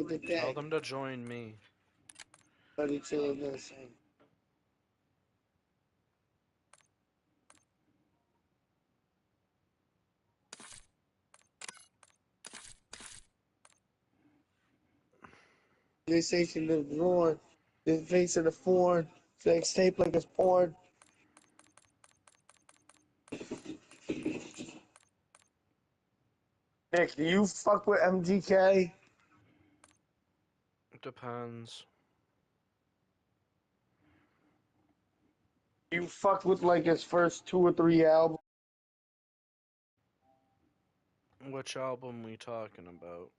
of the day. Tell them to join me. 32 of this. PlayStation is born. The face of the foreign. Sex tape like it's porn. Nick, do you fuck with MGK? Depends. You fuck with like his first 2 or 3 albums? Which album we talking about?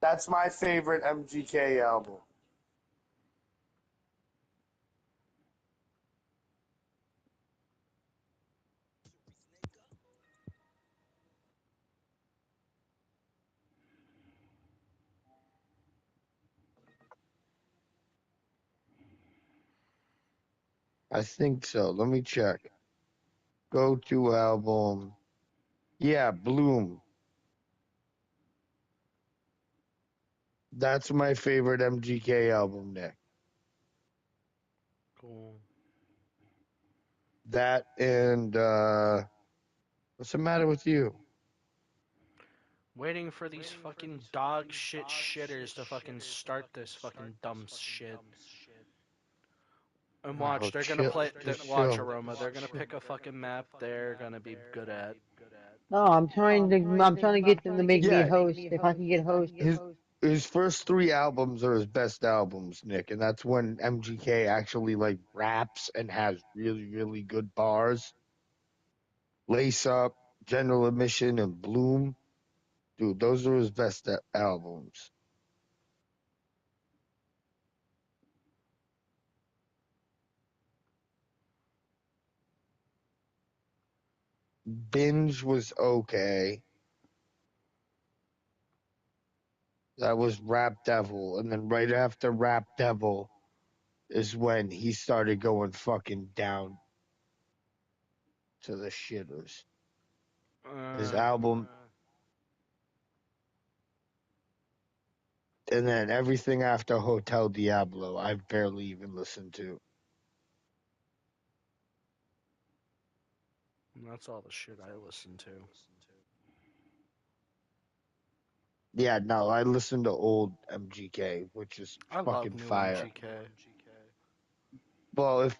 That's my favorite MGK album. I think so. Let me check. Go to album. Yeah, Bloom. That's my favorite MGK album, Nick. Cool. That and what's the matter with you? Waiting for these fucking dog shit shitters to fucking start this fucking dumb shit. And watch, Oh, they're gonna chill. play. Just Watch, chill. Aroma. They're gonna pick a fucking map they're gonna be good at. No, I'm trying to get them to make me a Yeah, host. If I can get host. his first 3 albums are his best albums, Nick, and that's when MGK actually like raps and has really, really good bars. Lace Up, General Admission, and Bloom. Dude, those are his best albums. Binge was okay. That was Rap Devil. And then right after Rap Devil is when he started going fucking down to the shitters. His album, and then everything after Hotel Diablo, I've barely even listened to. That's all the shit I listen to. Yeah, no, I listen to old MGK, which is I love fucking new fire. MGK. Well,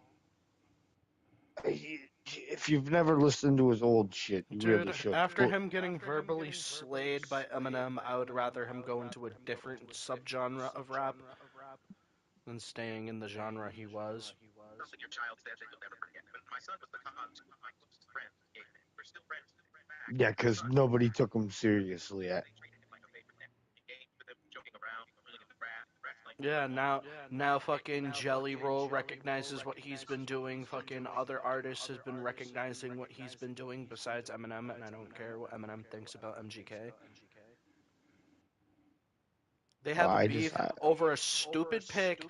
if you've never listened to his old shit, you really Dude, should. after him getting verbally slayed by Eminem, I would rather him go into a different subgenre of rap than staying in the genre he was. Yeah, because nobody took him seriously. Yeah, now fucking Jelly Roll recognizes what he's been doing. Fucking other artists has been recognizing what he's been doing besides Eminem, and I don't care what Eminem thinks about MGK. They have a beef over a stupid pic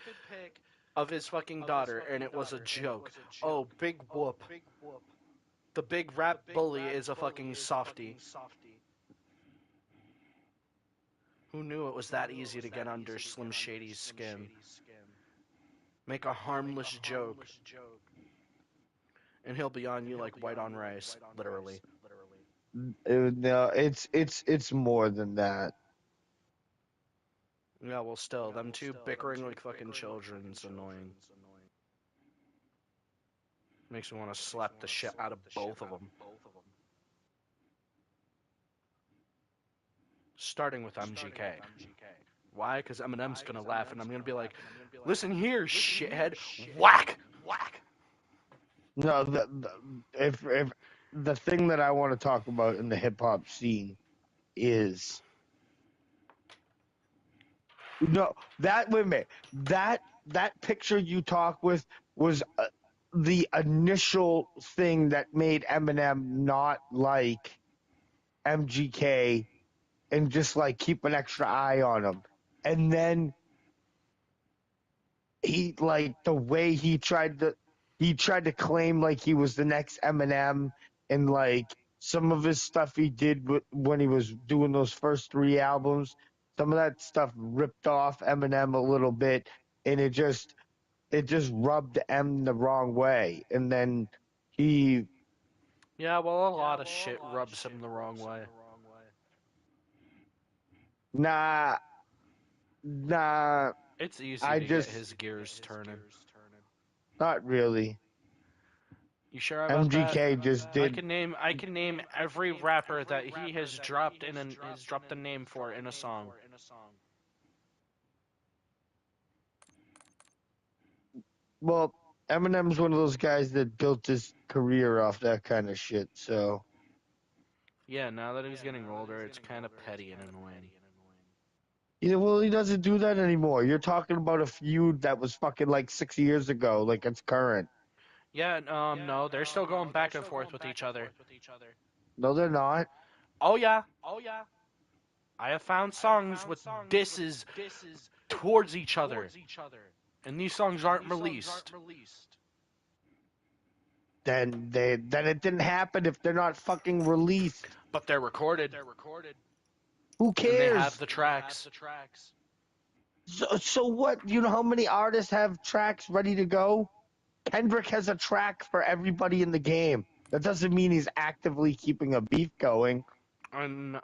of his fucking daughter, and it was a joke. Oh, big whoop. The big rap bully is a fucking softie. Who knew it was that easy to get under Slim Shady's skin? Make a harmless joke, and he'll be on you like white on rice, literally. No, it's more than that. Yeah, well, still, them two bickering like fucking children's annoying. Makes me want to slap the shit out of both of them. Starting with MGK. Why? Because Eminem's gonna laugh, and I'm gonna be like, "Listen here, shithead, whack, whack." No, if the thing that I want to talk about in the hip hop scene is no that wait a minute that picture you talk with was the initial thing that made Eminem not like MGK and just like keep an extra eye on him, and then he like the way he tried to he tried to claim like he was the next Eminem, and like some of his stuff he did when he was doing those first 3 albums, some of that stuff ripped off Eminem a little bit, and it just rubbed M the wrong way, and then he. Yeah, well, a lot of shit rubs him the wrong way. Nah, nah. It's easy I to get just his gears turning. not really. You sure about that? MGK just I did. can name every rapper that he has dropped a name for in a song. Well, Eminem's one of those guys that built his career off that kind of shit. So Yeah, now that he's getting older, it's kind of petty and annoying. yeah, well, he doesn't do that anymore. You're talking about a feud that was fucking like 6 years ago, like it's current. Yeah, no, they're still going back and forth with each other. No, they're not. Oh yeah, I have found songs with disses towards each other, and these songs aren't released. Then it didn't happen if they're not fucking released. But they're recorded. Who And they have cares? the tracks. So what? You know how many artists have tracks ready to go? Kendrick has a track for everybody in the game. That doesn't mean he's actively keeping a beef going. And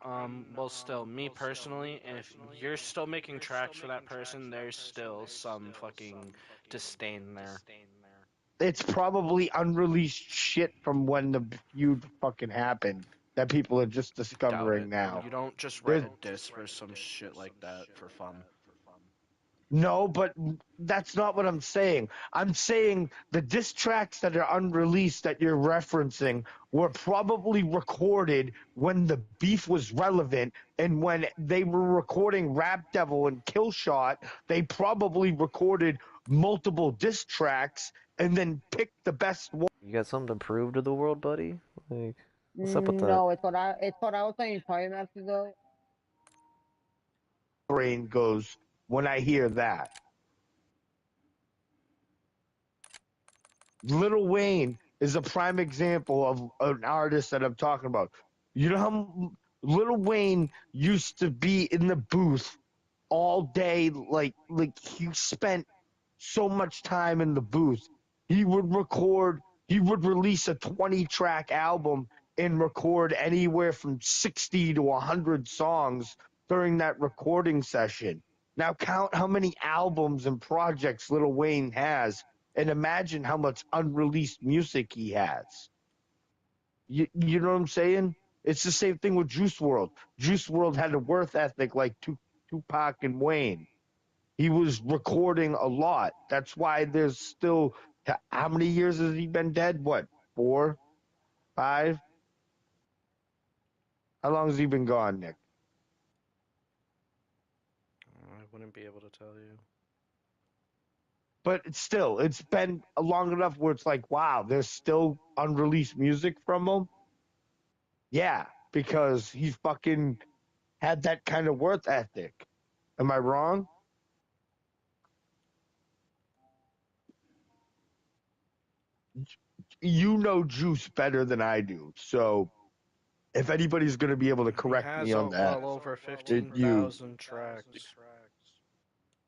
well, still, me personally, if you're still making tracks for that person, there's still some fucking disdain there. It's probably unreleased shit from when the feud fucking happened that people are just discovering now. You don't just write a diss for some shit like that for fun. No, but that's not what I'm saying. I'm saying the diss tracks that are unreleased that you're referencing were probably recorded when the beef was relevant, and when they were recording Rap Devil and Killshot, they probably recorded multiple diss tracks and then picked the best one. You got something to prove to the world, buddy? Like, what's up with that? No, it's what I was saying 5 minutes ago. Brain goes when I hear that. Lil Wayne is a prime example of an artist that I'm talking about. You know how Lil Wayne used to be in the booth all day, like he spent so much time in the booth. He would release a 20-track album and record anywhere from 60 to 100 songs during that recording session. Now count how many albums and projects Lil Wayne has, and imagine how much unreleased music he has. You know what I'm saying? It's the same thing with Juice WRLD. Juice WRLD had a work ethic like Tupac and Wayne. He was recording a lot. That's why there's still, how many years has he been dead? What, 4, 5? How long has he been gone, Nick? I wouldn't be able to tell you. But it's been long enough where it's like, wow, there's still unreleased music from him. Yeah, because he's fucking had that kind of work ethic. Am I wrong? You know Juice better than I do, so if anybody's going to be able to correct me on that, well over 15,000 tracks.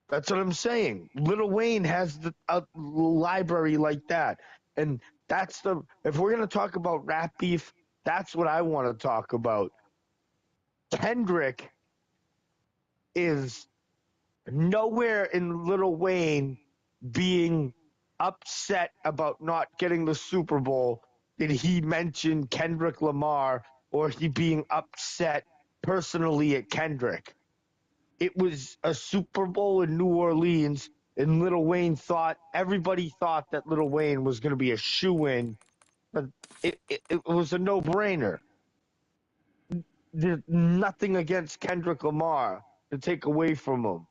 That's what I'm saying. Lil Wayne has a library like that, and that's the. If we're going to talk about rap beef, that's what I want to talk about. Kendrick is nowhere in Lil Wayne being upset about not getting the Super Bowl did he mention Kendrick Lamar, or he being upset personally at Kendrick. It was a Super Bowl in New Orleans, and everybody thought that Lil Wayne was going to be a shoo-in, but it was a no-brainer. There's nothing against Kendrick Lamar to take away from him.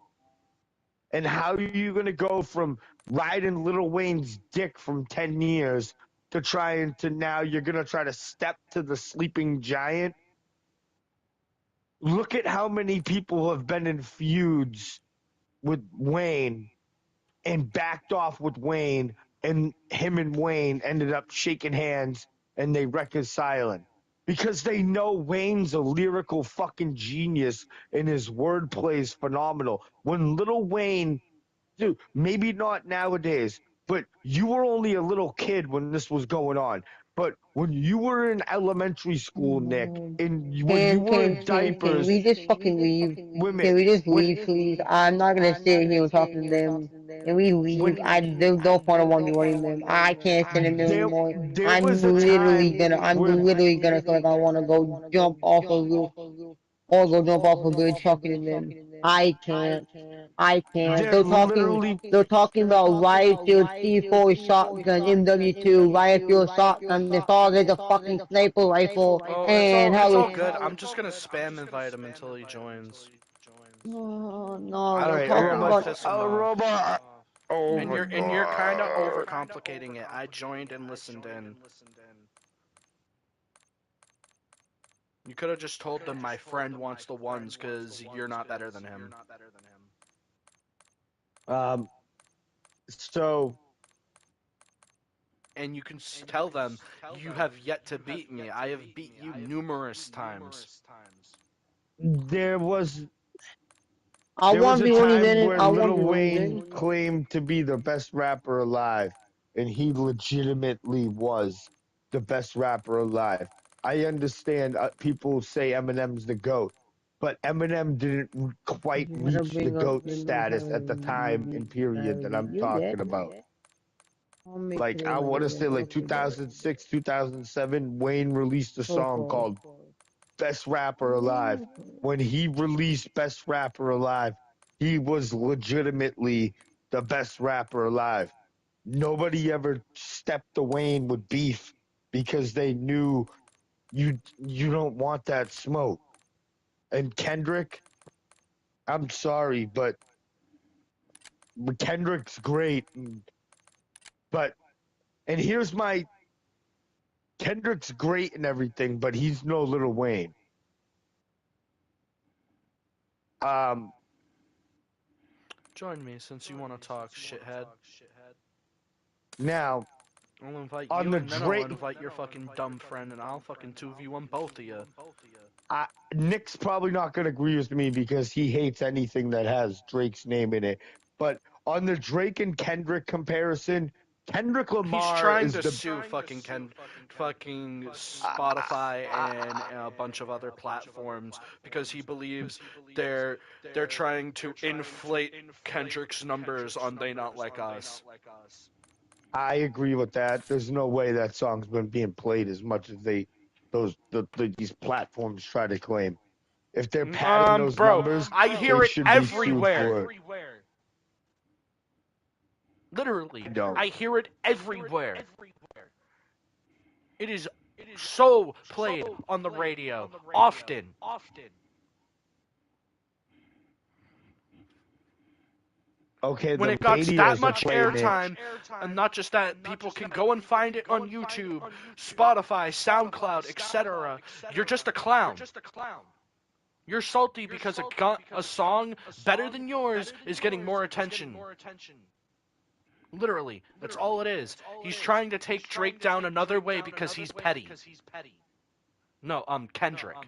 And how are you going to go from riding Lil Wayne's dick from 10 years to now you're going to try to step to the sleeping giant? Look at how many people have been in feuds with Wayne and backed off with Wayne and him and Wayne ended up shaking hands and they reconciling because they know Wayne's a lyrical fucking genius and his wordplay is phenomenal. When Little Wayne, dude, maybe not nowadays, but you were only a little kid when this was going on. But when you were in elementary school, Nick, and when you were in Can diapers, we just fucking leave? women, Can we just when leave, please? I'm not gonna sit here and talk to them. Can we leave? when There's no point in 1v1ing them. I can't stand them anymore. there was a time I'm where literally gonna feel like I wanna go jump off a roof or go jump off a bridge talking to them. I can't. I can't. they're literally They're talking about riot shield, C4 shotgun, MW2, riot shield shotgun, the target, a fucking sniper rifle, Oh, and how it's all it's. good. I'm just gonna spam invite him until he joins. Oh, no, I they're don't Alright, I care. got talking I'm my gonna about. piss him off. robot. Oh And my you're kind of god. overcomplicating it. I joined and listened in. You could have just told them my friend wants the ones because you're not better than him. Um, so And you can tell them you have yet to beat me. I have beat you numerous times. there was I there was won't a be winning time then. where I won't Lil be winning Wayne then. claimed to be the best rapper alive, and he legitimately was the best rapper alive. I understand people say Eminem's the GOAT, but Eminem didn't quite You gotta reach the bring up GOAT the no status at the time and period that I'm You talking get. about. I'll make Like today I my want to day. say like 2006, 2007, Wayne released a So song far. called Best Rapper Alive. When he released Best Rapper Alive, he was legitimately the best rapper alive. Nobody ever stepped to Wayne with beef because they knew you don't want that smoke. And Kendrick, I'm sorry, but Kendrick's great, but and here's my Kendrick's great and everything, but he's no Little Wayne. Um, Join me since you want to talk, shithead. now I'll invite on you the and then I'll Drake, invite your fucking dumb friend and I'll fucking 2v1 both of you. Nick's probably not going to agree with me because he hates anything that has Drake's name in it. But on the Drake and Kendrick comparison, Kendrick He's Lamar trying is to the sue fucking uh, Spotify and a bunch of other platforms because he believes they're trying to inflate Kendrick's numbers on They Not Like Us. I agree with that. There's no way that song's been being played as much as these platforms try to claim. If they're padding those Bro, numbers, I they hear it should be sued everywhere. for it. Literally, I don't. I hear it everywhere. It is so played on the radio often. Okay, When the it got that radios are much playing it. airtime, and not just that, people can go and find it on YouTube, Spotify, SoundCloud, etc. You're just a clown. You're salty because a song better than yours is getting more attention. Literally, that's all it is. He's trying to take Drake down another way because he's petty. No, Kendrick.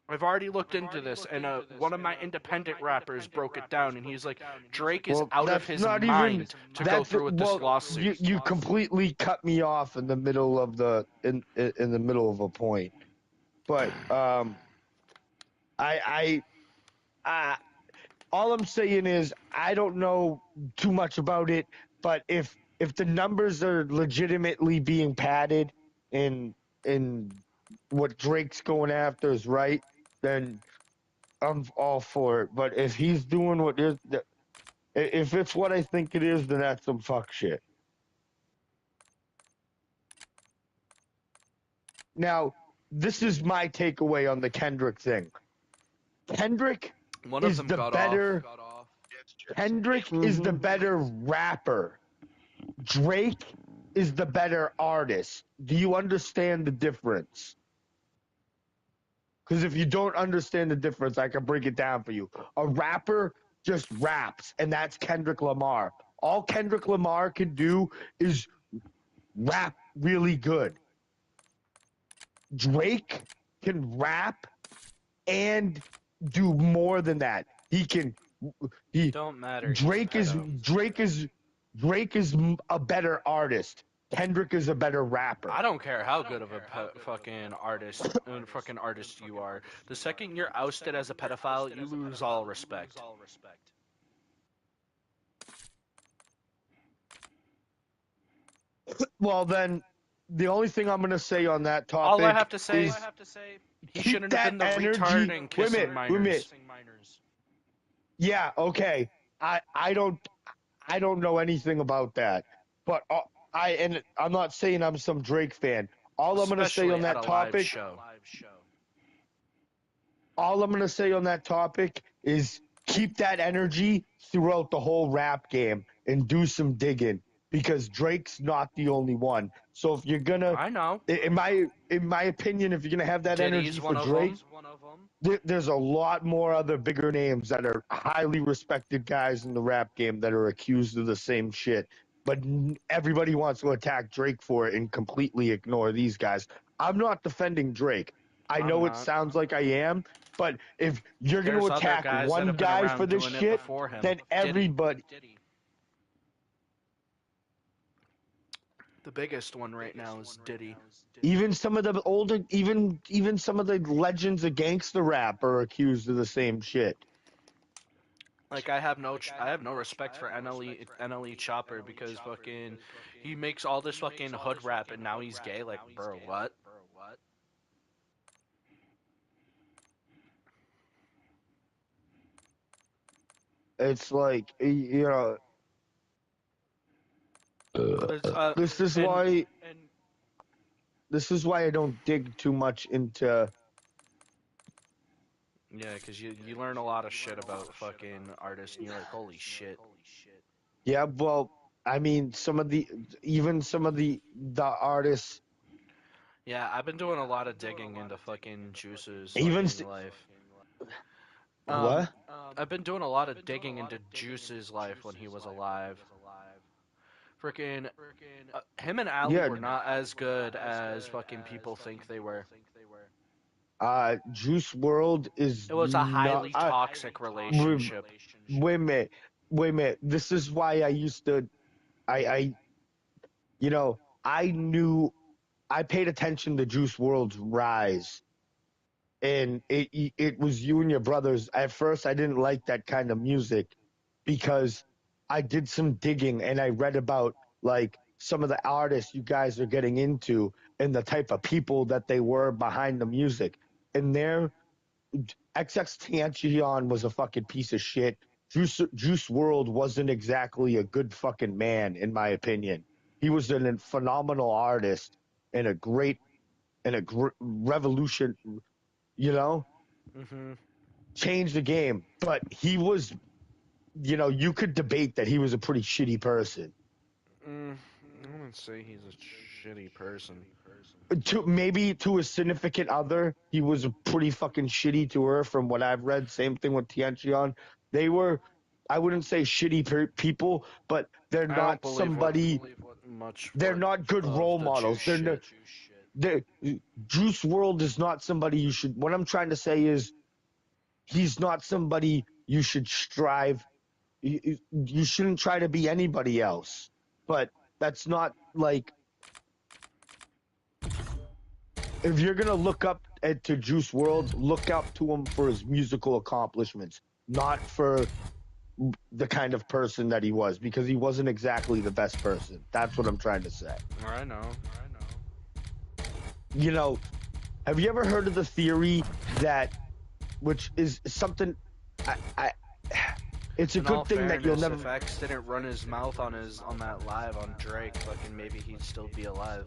I've already looked into this, and one of my independent rappers broke it down, and he's like, Drake is Well, out of that's his not even. mind to go through with this Well, lawsuit. you completely cut me off in the middle of in the middle of a point. But I I all I'm saying is I don't know too much about it. But if the numbers are legitimately being padded and what Drake's going after is right, then I'm all for it. But if he's doing what is if it's what I think it is, then that's some fuck shit. Now, this is my takeaway on the Kendrick thing. Kendrick One of is them the got off. better. Kendrick is the better rapper. Drake is the better artist. Do you understand the difference? Because if you don't understand the difference, I can break it down for you. A rapper just raps, and that's Kendrick Lamar. All Kendrick Lamar can do is rap really good. Drake can rap and do more than that. He can. He Don't matter. Drake is a better artist. Kendrick is a better rapper. I don't care how good of a fucking artist you are. The second you're ousted as a pedophile, you lose all respect. Well, then, the only thing I'm gonna say on that topic all I have to say is he keep shouldn't have been that the energy. retard and kissing minors. Yeah, okay. I don't know anything about that, but I'm not saying I'm some Drake fan. All I'm gonna say Especially on at that a live topic. show. All I'm gonna say on that topic is keep that energy throughout the whole rap game and do some digging because Drake's not the only one. So if you're gonna, I know. in my opinion, if you're gonna have that Diddy's energy for one of Drake, them. there's a lot more other bigger names that are highly respected guys in the rap game that are accused of the same shit. But everybody wants to attack Drake for it and completely ignore these guys. I'm not defending Drake. I I'm know it not. sounds like I am, but if you're going to There's other attack guys that one have been guy for around this doing it shit, before him. then everybody. The biggest one right now is Diddy. Even some of the older, even some of the legends of gangster rap are accused of the same shit. Like I have no respect for NLE Chopper because fucking he makes all this fucking hood rap and now he's gay. Like, bro, what? It's like, this is why I don't dig too much into. Yeah, because you learn a lot of shit about fucking artists and you're like, holy shit. Yeah, well, I mean, some of the artists. Yeah, I've been doing a lot of digging into fucking Juice's Even fucking life. What? I've been doing a lot of digging into Juice's life when he was alive. Freaking, him and Ali Yeah. were not as good as fucking people think they were. Juice World is It was a highly not. toxic relationship. Wait a minute. This is why I used to. I I paid attention to Juice World's rise, and it was you and your brothers. At first, I didn't like that kind of music because I did some digging and I read about like some of the artists you guys are getting into and the type of people that they were behind the music. And there, XXXTentacion was a fucking piece of shit. Juice World wasn't exactly a good fucking man, in my opinion. He was a phenomenal artist and a great revolution, Mm-hmm. changed the game. But he was, you could debate that he was a pretty shitty person. I wouldn't say he's a shitty person. Maybe to a significant other, he was pretty fucking shitty to her. From what I've read, same thing with Tianqian. They were, I wouldn't say shitty people, but they're not somebody. They're not good role models. Juice World is not somebody you should. What I'm trying to say is, he's not somebody you should strive. You shouldn't try to be anybody else. But that's not like, if you're gonna look up to Juice World, look up to him for his musical accomplishments, not for the kind of person that he was, because he wasn't exactly the best person. That's what I'm trying to say. I know. Have you ever heard of the theory that, which is something, it's a good thing that you'll never. If X didn't run his mouth on that live on Drake, fucking maybe he'd still be alive.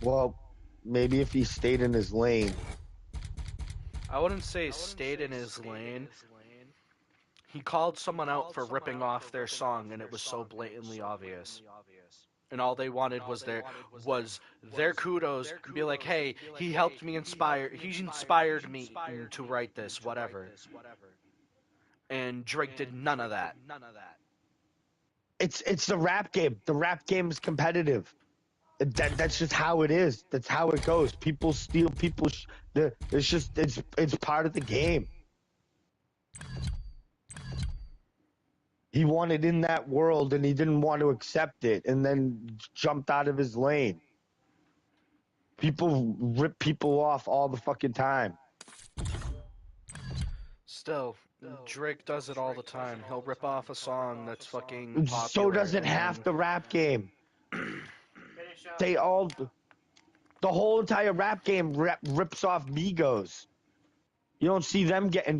Well, maybe if he stayed in his lane. I wouldn't say stayed in his lane. He called someone out for ripping off their song, and it was so blatantly obvious. And all they wanted was their kudos, and be like, hey, he inspired me to write this, whatever. And Drake did none of that. It's the rap game. The rap game is competitive. That's just how it is. That's how it goes. People steal. It's part of the game. He wanted in that world and he didn't want to accept it, and then jumped out of his lane. People rip people off all the fucking time. Still, Drake does it all the time. He'll rip off a song that's fucking popular. So doesn't half the rap game. The whole entire rap game rips off Migos. You don't see them getting